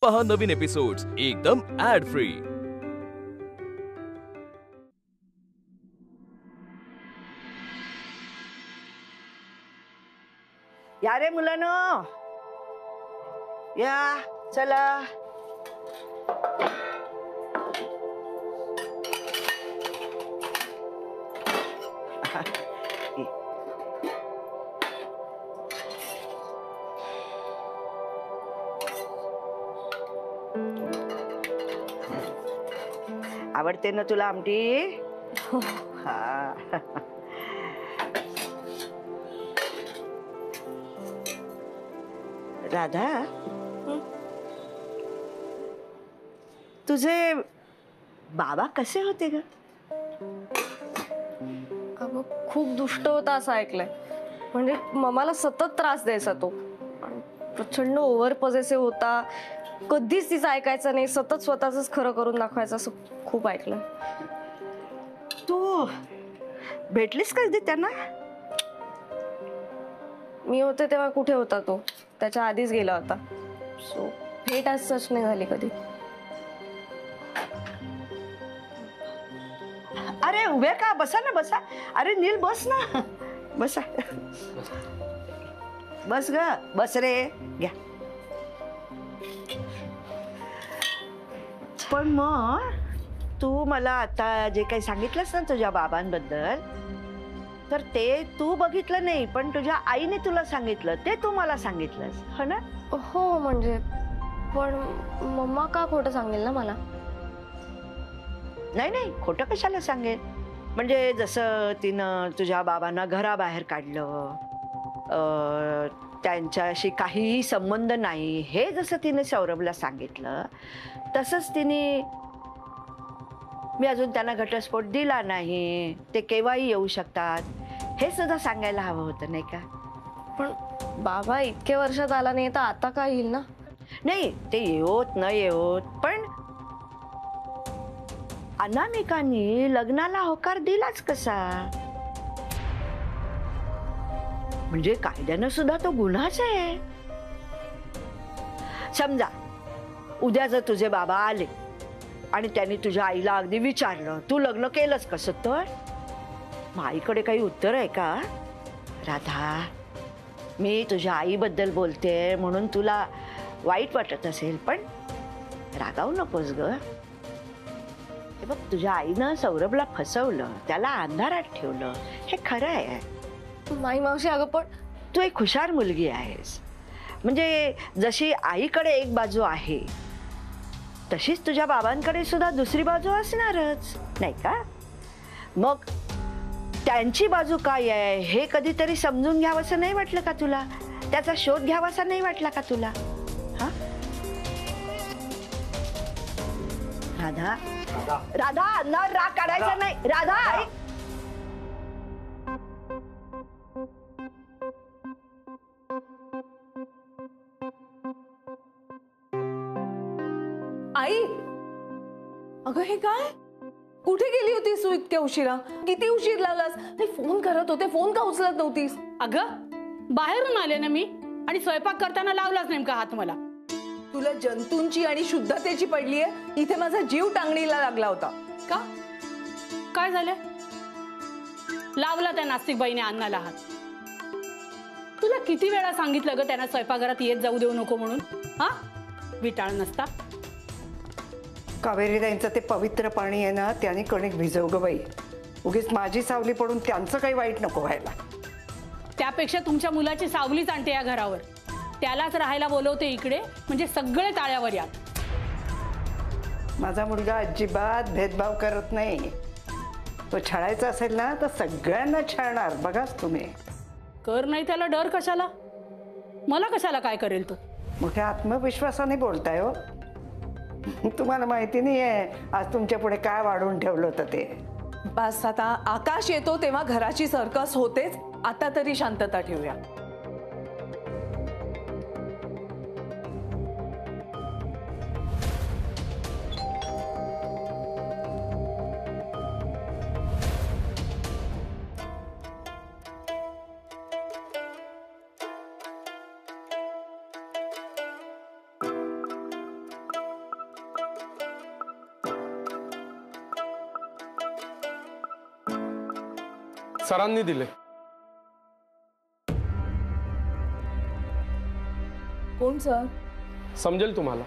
पहा नवीन एपिसोड्स एकदम add free. या रे मुलांनो, या चला। आवडते ना तुला आमटी? हा। राधा, तुझे बाबा कसे होते ग? अगं खूप दुष्ट होता असं ऐकलंय। म्हणजे मम्माला सतत त्रास द्यायचा तो, प्रचंड ओव्हर पॉझेसिव्ह होता, कधीच तिचं ऐकायचं नाही, सतत स्वतःच खरं करून दाखवायचं असं खूप ऐकलं। तू भेटलीस कधी त्यांना? मी होते तेव्हा कुठे होता तो, त्याच्या आधीच गेला होता, सो भेट आज सच नाही झाली कधी। अरे उभे का, बसा ना बसा। अरे नील बस ना, बसा। बस ग, बस रे, घ्या। पण मग तू मला आता जे काही सांगितलंस ना तुझ्या बाबांबद्दल, तर ते तू बघितलं नाही, पण तुझ्या आईने तुला सांगितलं, ते तू मला सांगितलंस, हो ना? हो म्हणजे, पण मम्मा का खोटं सांगेल ना मला? नाही नाही, खोटं कशाला सांगेल? म्हणजे जसं तिनं तुझ्या बाबांना घराबाहेर काढलं, त्यांच्याशी काहीही संबंध नाही, हे जसं तिने सौरभला सांगितलं, तसंच तिने मी अजून त्यांना घटस्फोट दिला नाही, ते केव्हाही येऊ शकतात, हे सुद्धा सांगायला हवं होतं, नाही का? पण बाबा इतक्या वर्षात आला नाही तर आता काय येईल ना? नाही, ते येवोत न येवोत, पण अनामिकांनी लग्नाला होकार दिलाच कसा? म्हणजे कायद्यानं सुद्धा तो गुन्हाच आहे। समजा उद्या जर तुझे बाबा आले आणि त्यांनी तुझ्या आईला अगदी विचारलं, तू लग्न केलंस कसं, तर मग आईकडे काही उत्तर आहे का? राधा, मी तुझ्या आईबद्दल बोलते म्हणून तुला वाईट वाटत असेल, पण रागावू नकोस ग। हे बघ, तुझ्या आईनं सौरभला फसवलं, त्याला अंधारात ठेवलं, हे खरं आहे। माई मावशी, अगं पण तू एक हुशार मुलगी आहेस, म्हणजे जशी आईकडे एक बाजू आहे तशीच तुझ्या बाबांकडे सुद्धा दुसरी बाजू असणारच, नाही का? मग त्यांची बाजू काय आहे हे कधीतरी समजून घ्यावंसं नाही वाटलं का तुला? त्याचा शोध घ्यावासा नाही वाटला का तुला? हा राधा, राधा, न राग काढायचा नाही राधा। आई, अगं हे काय? कुठे गेली होतीस तू इतक्या उशिरा? किती उशीर लागलास? ते फोन करत होते, फोन का उचलत नव्हतीस? अगं बाहेरून आले ना मी, आणि स्वयंपाक करताना लावलाच नेमका हात मला। तुला जंतूंची आणि शुद्धतेची पडलीये, इथे माझा जीव टांगणीला लागला होता। का? काय झालं? लावला त्या नास्तिक बाईने अन्नाला हात। तुला किती वेळा सांगितलं ग त्यांना स्वयंपाकघरात येत जाऊ देऊ नको म्हणून? हा, विटाळ नसता। कावेरीताईंचं ते पवित्र पाणी आहे ना, त्याने कणिक भिजव ग बाई, उगीच माझी सावली पडून त्यांचं काही वाईट नको व्हायला। त्यापेक्षा तुमच्या मुलाची सावलीच आणते या घरावर, त्यालाच राहायला बोलवते इकडे, म्हणजे सगळे ताळ्यावर यात। माझा मुलगा अजिबात भेदभाव करत नाही, तो छळायचा असेल ना तर सगळ्यांना छळणार, बघाच तुम्ही। कर नाही त्याला डर कशाला? मला कशाला काय करेल तो? मोठ्या आत्मविश्वासाने बोलताय हो। तुम्हाला माहिती नाहीये आज तुमच्या पुढे काय वाढवून ठेवलं होतं ते। बस आता, आकाश येतो तेव्हा घराची सर्कस होतेच, आता तरी शांतता ठेवूया। सरांनी दिले. कोण सर? समजेल तुम्हाला.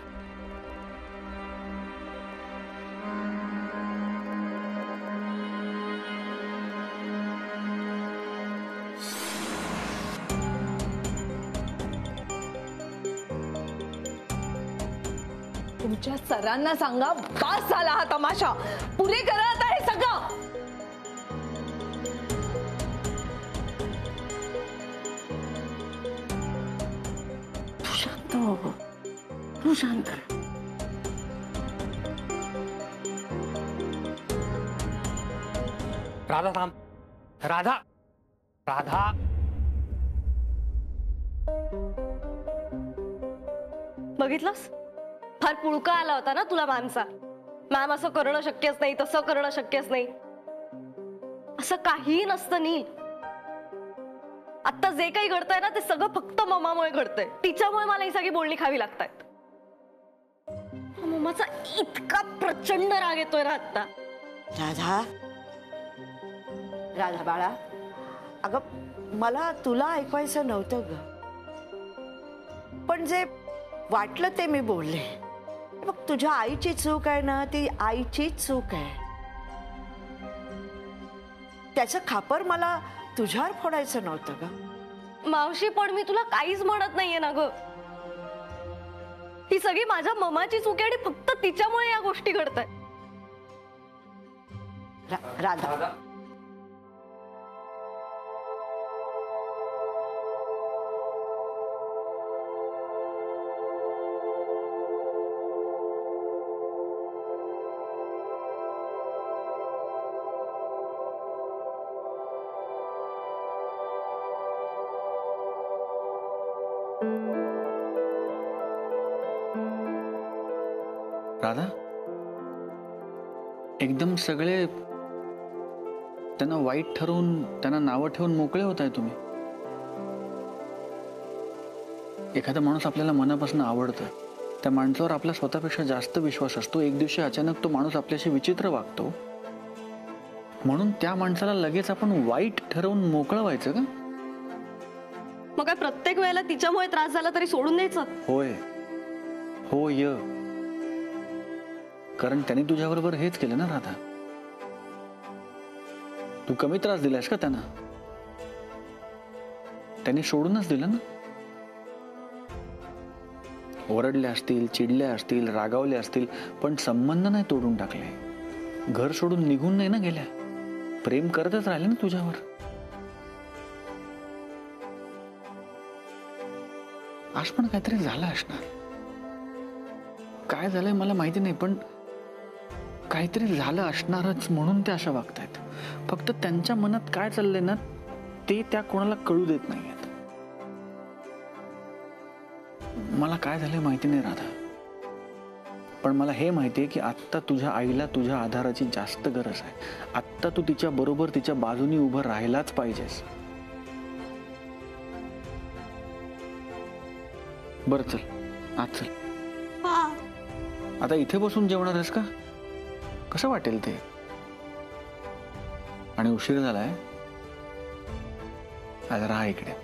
तुमच्या सरांना सांगा, बास झाला हा तमाशा. पुरे करा आता हे सगळं. तू शांत हो गं. तू शांत राहा. राधा थांब. राधा राधा बघितलंस, फार पुळका आला होता ना तुला मॅमचा. मॅम असं करणं शक्यच नाही, तसं करणं शक्यच नाही. असं काहीही नसतं नील. आता जे काही घडतंय ना ते सगळं फक्त ममामुळे घडतंय. तिच्यामुळे मला ही सगळी बोलणी खावी लागतायत. मम्माचा इतका प्रचंड राग येतोय ना आता. राधा, राधा बाळा, अगं मला तुला ऐकवायचं नव्हतं ग, पण जे वाटलं ते मी बोलले. बघ, तुझ्या आईची चूक आहे ना, ती आईचीच चूक आहे. त्याचं खापर मला तुझ्यावर फोडायचं नव्हतं ग. मावशी, पण मी तुला काहीच म्हणत नाहीये ना ग. ही सगळी माझ्या ममाची चूक आहे आणि फक्त तिच्यामुळे या गोष्टी घडतायत. राधा, राधा, एकदम सगळे त्यांना वाईट ठरवून, त्यांना नावं ठेवून मोकळे होताय तुम्ही. एखादा माणूस आपल्याला मनापासून आवडतोय, त्या माणसावर आपला स्वतःपेक्षा जास्त विश्वास असतो. एक दिवशी अचानक तो माणूस आपल्याशी विचित्र वागतो, म्हणून त्या माणसाला लगेच आपण वाईट ठरवून मोकळं व्हायचं का? मग काय प्रत्येक वेळेला तिच्यामुळे त्रास झाला तरी सोडून द्यायचं? होय, होय, कारण त्यांनी तुझ्याबरोबर हेच केलं ना राधा. तू कमी त्रास दिलास का त्यांना? त्यांनी सोडूनच दिलं ना. ओरडले असतील, चिडले असतील, रागावले असतील, पण संबंध नाही तोडून टाकले. घर सोडून निघून नाही ना गेल्या. प्रेम करतच राहिले ना तुझ्यावर. आज पण काहीतरी झालं असणार. काय झालंय मला माहिती नाही, पण काहीतरी झालं असणारच म्हणून ते अशा वागतायत. फक्त त्यांच्या मनात काय चाललंय ना ते त्या कोणाला कळू देत नाहीयेत. मला काय झालंय माहिती नाही राधा, पण मला हे माहितीये की आत्ता तुझ्या आईला तुझ्या आधाराची जास्त गरज आहे. आत्ता तू तिच्या बरोबर, तिच्या बाजूनी उभं राहायलाच पाहिजेस. बरं चल, आज चल. आता इथे बसून जेवणार आहेस का? कसं वाटेल ते? आणि उशीर झालाय, आज राहा इकडे.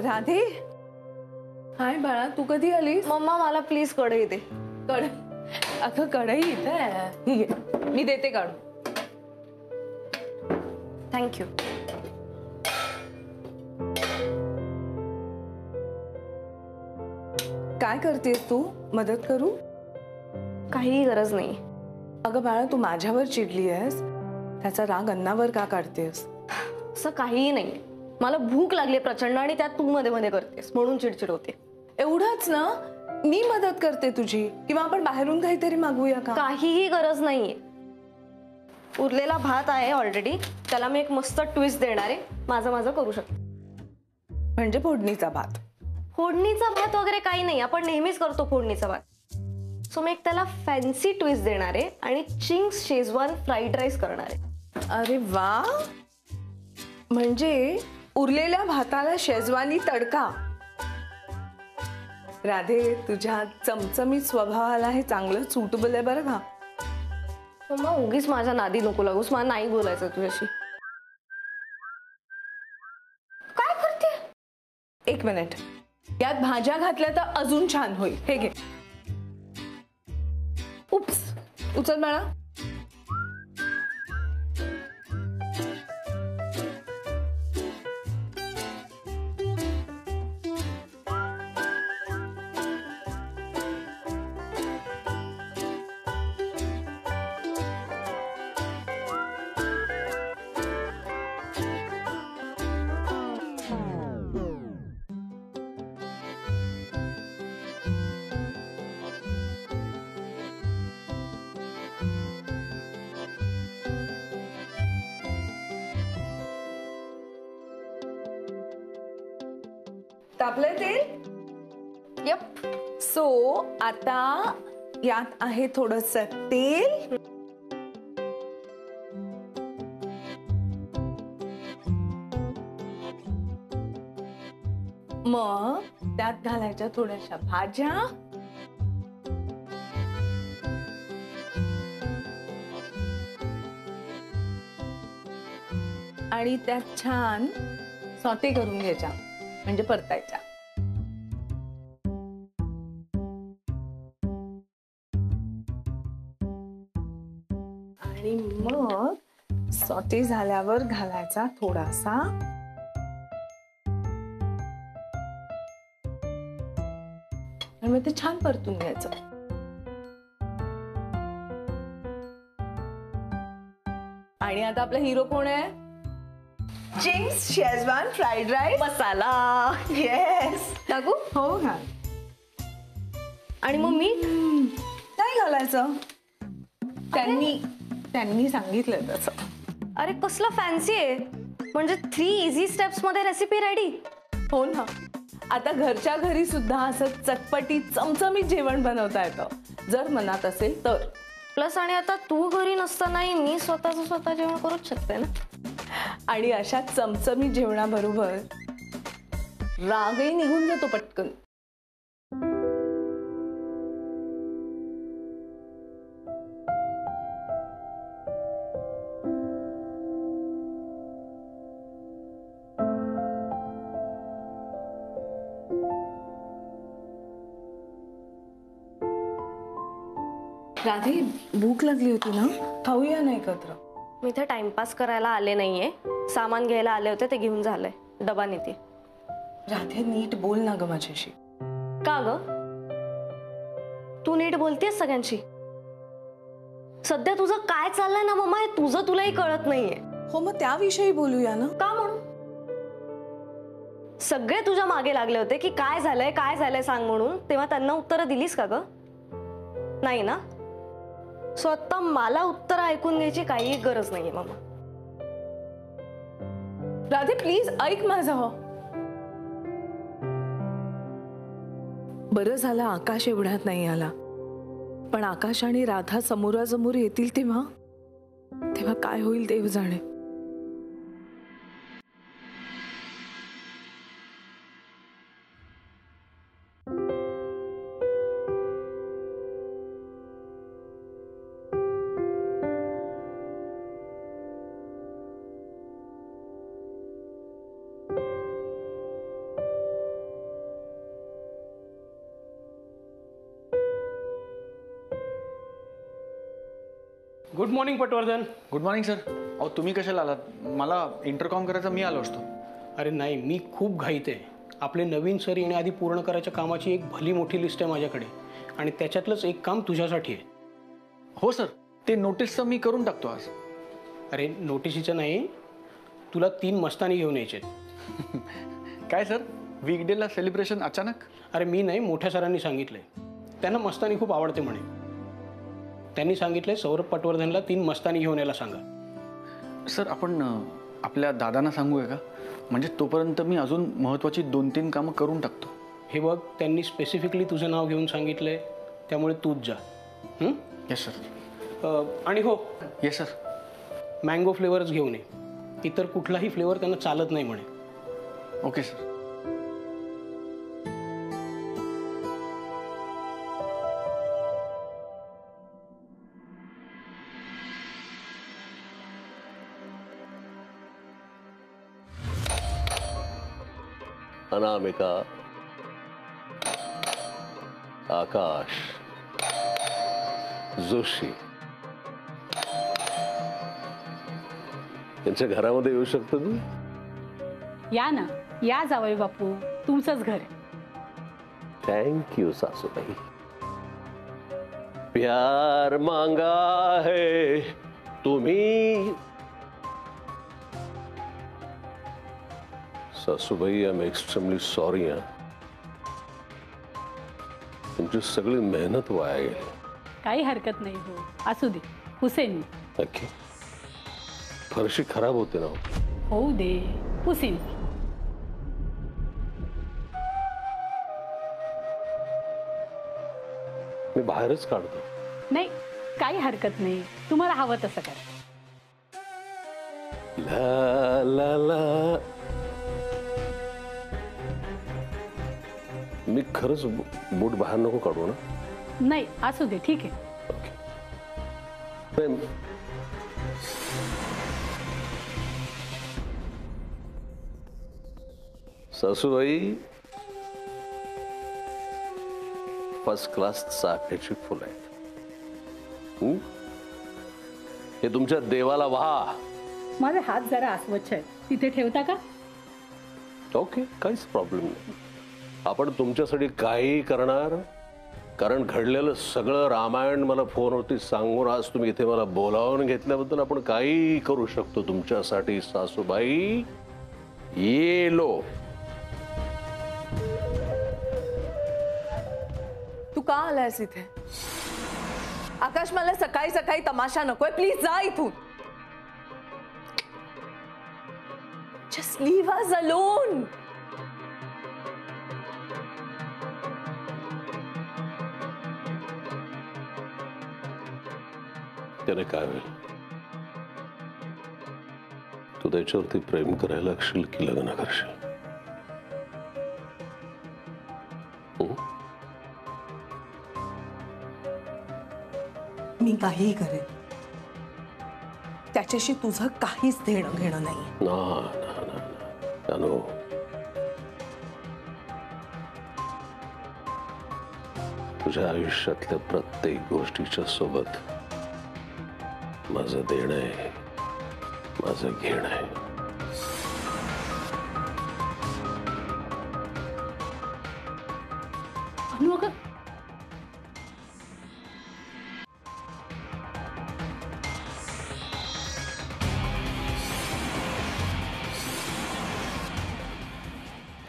राधे, हाय बाळा, तू कधी आलीस? मम्मा मला प्लीज कढई दे. अगं कढई इथे आहे. ही घे, मी देते काढून. थँक्यू. काय करतेस तू? मदत करू? काहीही गरज नाही. अगं बाळा, तू माझ्यावर चिडली आहेस, त्याचा राग अन्नावर का काढतेस? असं काहीही नाही. मला भूक लागली प्रचंड आणि त्यात तू मध्ये मध्ये करतेस म्हणून चिडचिड होते. एवढंच ना? मी मदत करते तुझी, किंवा आपण बाहेरून काहीतरी मागवूया का? काहीही गरज नाहीये. उरलेला भात आहे ऑलरेडी, त्याला मी एक मस्त ट्विस्ट देणार आहे. माझं करू शकते. म्हणजे फोडणीचा भात? फोडणीचा भात वगैरे काही नाही, आपण नेहमीच करतो फोडणीचा भात. सो मी एक त्याला फॅन्सी ट्विस्ट देणार आहे आणि चिंग्स शेजवान फ्राईड राईस करणार आहे. अरे वा, म्हणजे उरलेल्या भाताला शेजवानी तडका. राधे, तुझ्या चमचमीत स्वभावाला हे चांगलं सुटेबल आहे बरं का. मम्मा उगीच माझ्या नादी नको लागूस, मला नाही बोलायचं तुझ्याशी. काय करते? एक मिनिट, यात भाज्या घातल्या तर अजून छान होईल. हे घे. उप्स, उचल बाळा. तापलंय तेल? यप. सो आता यात आहे थोडस तेल. मग त्यात घालायच्या थोड्याशा भाज्या. आणि त्यात छान सॉटे करून घ्यायच्या, म्हणजे परतायच्या. आणि मग सॉटे झाल्यावर घालायचा थोडासा आणि मग ते छान परतून घ्यायचं. आणि आता आपला हिरो कोण आहे? चिंग्स शेजवान फ्राईड राईस मसाला. येस, टाकू? हो का. आणि मग मीठ नाही घालायचं, त्यांनी सांगितलं तसं. अरे कसलं फॅन्सी आहे, म्हणजे 3 इझी स्टेप्स मध्ये रेसिपी रेडी. हो ना. आता घरच्या घरी सुद्धा असं चटपटीत चमचमीत जेवण बनवता येतं, जर मनात असेल तर. प्लस आणि आता तू घरी नसतानाही मी स्वतः जेवण करूच शकते ना. आणि अशा चमचमीत जेवणाबरोबर रागही निघून जातो पटकन. राधे, भूक लागली होती ना, खाऊया ना एकत्र. मी इथे टाइमपास करायला आले नाहीये, सामान घ्यायला आले होते ते घेऊन झालंय, डबा नेते. राधे, नीट बोल ना ग माझ्याशी. का ग? तू नीट बोलतेस सगळ्यांशी? सध्या तुझं काय चाललंय ना मम्मा, हे तुझं तुलाही कळत नाहीये. हो, मग त्याविषयी बोलूया ना. का म्हणून? सगळे तुझ्या मागे लागले होते की काय झालंय सांग म्हणून, तेव्हा त्यांना उत्तरं दिलीस का ग? नाही ना. सो आता मला उत्तर ऐकून घ्यायची काही गरज नाहीये मामा. राधे प्लीज ऐक माझं. बरं झालं आकाश एवढ्यात नाही आला, पण आकाश आणि राधा समोरासमोर येतील तेव्हा काय होईल देव जाणे. Good morning Patwardhan. Good morning sir. अहो तुम्ही कशाला आलात? मला इंटरकॉम करायचा, मी आलो असतो. अरे नाही, मी खूप घाईत आहे. आपले नवीन सर येण्याआधी पूर्ण करायच्या कामाची एक भली मोठी लिस्ट आहे माझ्याकडे, आणि त्याच्यातलंच एक काम तुझ्यासाठी आहे. हो सर, ते नोटीसचं मी करून टाकतो आज. अरे नोटीसीचं नाही, तुला 3 मस्तानी घेऊन यायचे. काय सर, वीकडेला सेलिब्रेशन अचानक? अरे मी नाही, मोठ्या सरांनी सांगितलंय. त्यांना मस्तानी खूप आवडते म्हणे. त्यांनी सांगितलंय सौरभ पटवर्धनला 3 मस्तानी घेऊन यायला सांगा. सर आपण आपल्या दादांना सांगूया का? म्हणजे तोपर्यंत मी अजून महत्त्वाची 2-3 कामं करून टाकतो. हे बघ, त्यांनी स्पेसिफिकली तुझं नाव घेऊन सांगितलंय त्यामुळे तूच जा. Yes sir. आणि हो, येस सर. मँगो फ्लेवरच घेऊन ये. इतर कुठलाही फ्लेवर त्यांना चालत नाही म्हणे. Okay sir. अनामिका, आकाश, जोशी यांच्या घरामध्ये येऊ शकतो मी? या ना, या जावई बापू, तुमचंच घर आहे. थँक्यू सासूबाई. प्यार मांगा है तुम्ही. सासूबाई, आय एम एक्स्ट्रीमली सॉरी. तुमची सगळी मेहनत वाया गेली. काही हरकत नाही. हो, असू दे. हुसेन नक्की. फरशी खराब होते ना. होऊ दे, हुसेन. मी बाहेरच काढतो. नाही, काही हरकत नाही. तुम्हाला हवं तसं करा. ला ला ला. मी खरंच बूट बाहेर नको काढू ना? नाही, असू दे, ठीक आहे. ओके. सासूबाई, फर्स्ट क्लास चाफ्याची फुलं आहेत. हे तुमच्या देवाला वाहा. माझे हात जरा अस्वच्छ आहेत, तिथे ठेवता का? ओके, काहीच प्रॉब्लेम नाही. आपण तुमच्यासाठी काही करणार. कारण घडलेलं सगळं रामायण मला फोनवरती सांगून आज तुम्ही इथे मला बोलावून घेतल्याबद्दल आपण काही करू शकतो तुमच्यासाठी सासूबाई. येलो. तू का आलायस इथे? आकाश, मला सकाळी सकाळी तमाशा नकोय. प्लीज जा इथून. Just leave us alone. त्याने काय होईल? तू त्याच्यावरती प्रेम करायला लागशील की लग्न करशील? मी काहीही करेन. त्याच्याशी तुझं काहीच देणं घेणं नाही. ना ना ना ना. तुझ्या आयुष्यातल्या प्रत्येक गोष्टीच्या सोबत माझं देणं आहे, माझं घेणं आहे.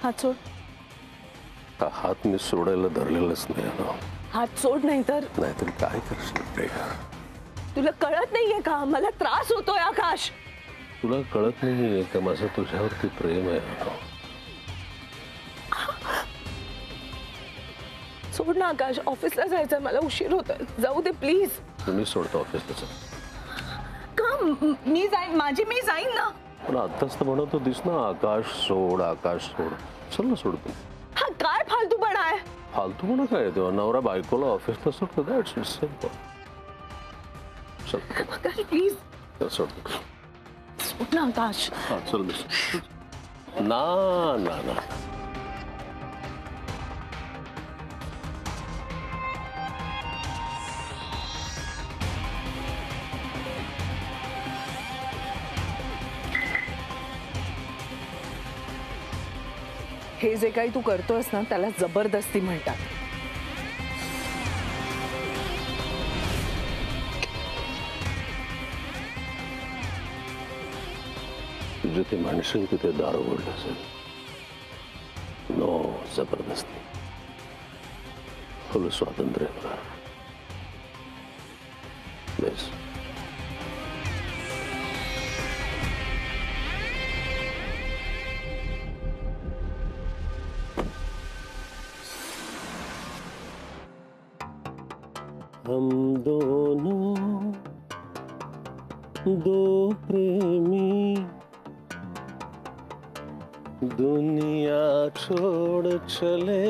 हात सोड. हा हात मी सोडायला धरलेलाच नाही ना. हात सोड, नाहीतर काय करशील प्रिया? तुला कळत नाहीये का? मला त्रास होतोय आकाश. तुला कळत नाहीये का माझं तुझ्यावरती प्रेम आहे? सोड ना आकाश. ऑफिसला जायचंय मला. उशीर होतोय. जाऊ दे प्लीज. तुम्ही सोडतो ऑफिसला. का? मी जाईन. मी जाईन ना. पण आत्ताच तर म्हणत होतीस ना आकाश सोड, आकाश सोड. चल ना सोडतो. हा काय फालतूपणा आहे? फालतूपणा काय? तेव्हा नवरा बायकोला ऑफिसला सोडतो. That's it, simple. चल आकाश प्लीज. सोडतो. सोड ना आकाश. हा चल. ना ना ना. हे जे काही तू करतोयस ना त्याला जबरदस्ती म्हणतात. जिथे म्हणशील तिथे दार उघडलं असेल. नो जबरदस्ती. फुल स्वातंत्र्य. बेस. हम दोनों दो प्रेमी दुनिया छोड़ चले